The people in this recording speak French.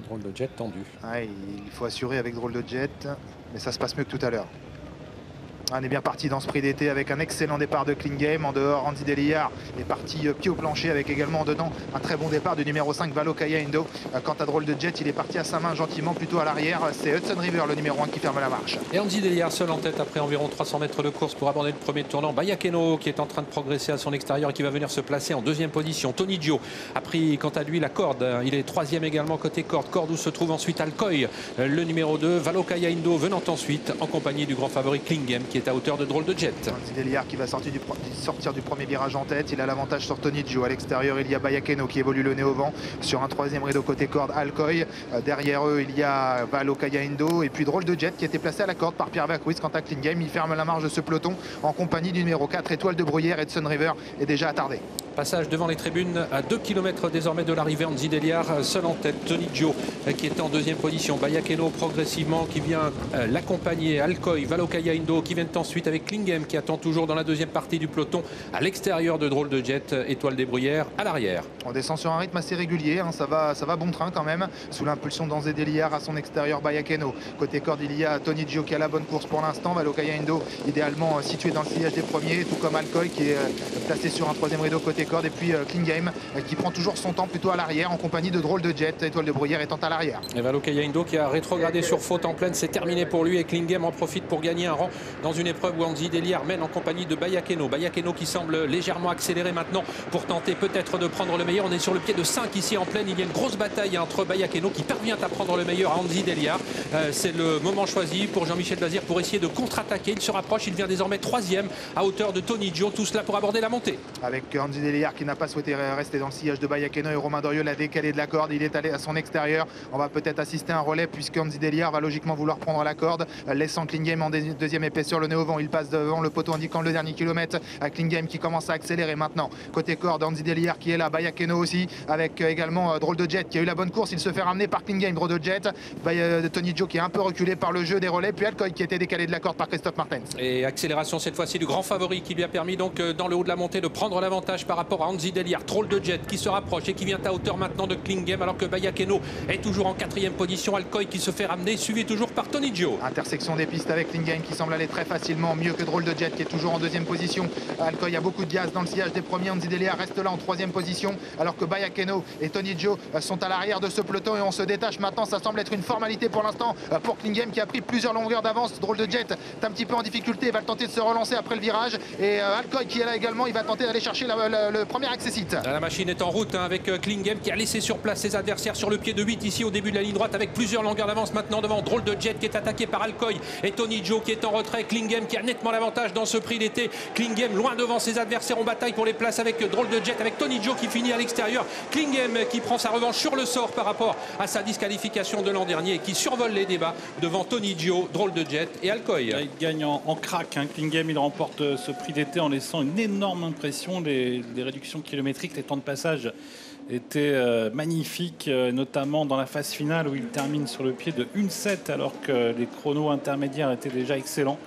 Drôle de jet tendu. Ouais, il faut assurer avec Drôle de Jet, mais ça se passe mieux que tout à l'heure. On est bien parti dans ce prix d'été avec un excellent départ de Clean Game. En dehors, Andy Delillard est parti pied au plancher avec également en dedans un très bon départ du numéro 5, Valo Kaya Indo. Quant à Drôle de Jet, il est parti à sa main gentiment plutôt à l'arrière. C'est Hudson River, le numéro 1, qui ferme la marche. Et Andy Delillard seul en tête après environ 300 mètres de course pour aborder le premier tournant. Bayakeno qui est en train de progresser à son extérieur et qui va venir se placer en deuxième position. Tony Gio a pris quant à lui la corde. Il est troisième également côté corde. Corde où se trouve ensuite Alcoy, le numéro 2. Valo Kaya Indo venant ensuite en compagnie du grand favori Clean Game qui est à hauteur de Drôle de Jet. Andy Delillard qui va sortir du premier virage en tête. Il a l'avantage sur Tony Gio. À l'extérieur, il y a Bayakeno qui évolue le nez au vent. Sur un troisième rideau côté corde, Alcoy. Derrière eux, il y a Valo Kaya Indo. Et puis Drôle de Jet qui a été placé à la corde par Pierre Vercouis. Quant à Clean Game, il ferme la marge de ce peloton en compagnie du numéro 4, Étoile de Bruyère. Hudson River est déjà attardé. Passage devant les tribunes à 2 km désormais de l'arrivée. Andy Delillard seul en tête. Tony Gio qui était en deuxième position. Bayakeno progressivement qui vient l'accompagner. Alcoy, Valo Kaya Indo qui viennent ensuite avec Clean Game qui attend toujours dans la deuxième partie du peloton. À l'extérieur de Drôle de Jet, Étoile des Bruyères à l'arrière. On descend sur un rythme assez régulier, hein. Ça va bon train quand même. Sous l'impulsion d'Andy Delillard à son extérieur, Bayakeno. Côté corde, il y a Tony Gio qui a la bonne course pour l'instant. Valo Kaya Indo idéalement situé dans le sillage des premiers, tout comme Alcoy qui est placé sur un troisième rideau côté corde. Et puis Clean Game qui prend toujours son temps plutôt à l'arrière en compagnie de Drôle de Jet, Étoile de Bruyère étant à l'arrière. Et Valo Kaya Indo qui a rétrogradé sur faute en pleine, c'est terminé pour lui et Clean Game en profite pour gagner un rang dans une épreuve où Andy Delillard mène en compagnie de Bayakeno. Bayakeno qui semble légèrement accéléré maintenant pour tenter peut-être de prendre le meilleur. On est sur le pied de 5 ici en pleine. Il y a une grosse bataille entre Bayakeno qui parvient à prendre le meilleur à Andy Delillard. C'est le moment choisi pour Jean-Michel Bazir pour essayer de contre-attaquer. Il se rapproche, il vient désormais troisième à hauteur de Tony Gio. Tout cela pour aborder la montée. Avec Andy Delillard qui n'a pas souhaité rester dans le sillage de Bayakeno et Romain Doriol l'a décalé de la corde. Il est allé à son extérieur. On va peut-être assister à un relais puisque Andy Delillard va logiquement vouloir prendre la corde, laissant Clean Game en deuxième épaisseur, le nez au vent. Il passe devant le poteau indiquant le dernier kilomètre à Clean Game qui commence à accélérer maintenant. Côté corde, Andy Delillard qui est là, Bayakeno aussi, avec également Drôle de Jet qui a eu la bonne course. Il se fait ramener par Clean Game. Drôle de Jet, Tony Gio qui est un peu reculé par le jeu des relais, puis Alcoy qui a été décalé de la corde par Christophe Martens. Et accélération cette fois-ci du grand favori qui lui a permis donc dans le haut de la montée de prendre l'avantage par rapport à Andy Delillard. Drôle de Jet qui se rapproche et qui vient à hauteur maintenant de Clean Game alors que Bayakeno est toujours en quatrième position. Alcoy qui se fait ramener, suivi toujours par Tony Gio. Intersection des pistes avec Clean Game qui semble aller très facilement, mieux que Drôle de Jet qui est toujours en deuxième position. Alcoy a beaucoup de gaz dans le sillage des premiers. Andy Delillard reste là en troisième position alors que Bayakeno et Tony Gio sont à l'arrière de ce peloton et on se détache maintenant. Ça semble être une formalité pour l'instant pour Clean Game qui a pris plusieurs longueurs d'avance. Drôle de Jet est un petit peu en difficulté, il va tenter de se relancer après le virage et Alcoy qui est là également, il va tenter d'aller chercher le premier accessite. La machine est en route avec Clean Game qui a laissé sur place ses adversaires sur le pied de 8 ici au début de la ligne droite avec plusieurs longueurs d'avance maintenant devant Drôle de Jet qui est attaqué par Alcoy et Tony Gio qui est en retrait. Clean Game qui a nettement l'avantage dans ce prix d'été. Clean Game loin devant ses adversaires, on bataille pour les places avec Drôle de Jet, avec Tony Gio qui finit à l'extérieur. Clean Game qui prend sa revanche sur le sort par rapport à sa disqualification de l'an dernier et qui survole les débats devant Tony Gio, Drôle de Jet et Alcoy. Il gagne en crack, hein. Clean Game, il remporte ce prix d'été en laissant une énorme impression. Les réductions kilométriques, les temps de passage étaient magnifiques, notamment dans la phase finale où il termine sur le pied de 1,7 alors que les chronos intermédiaires étaient déjà excellents.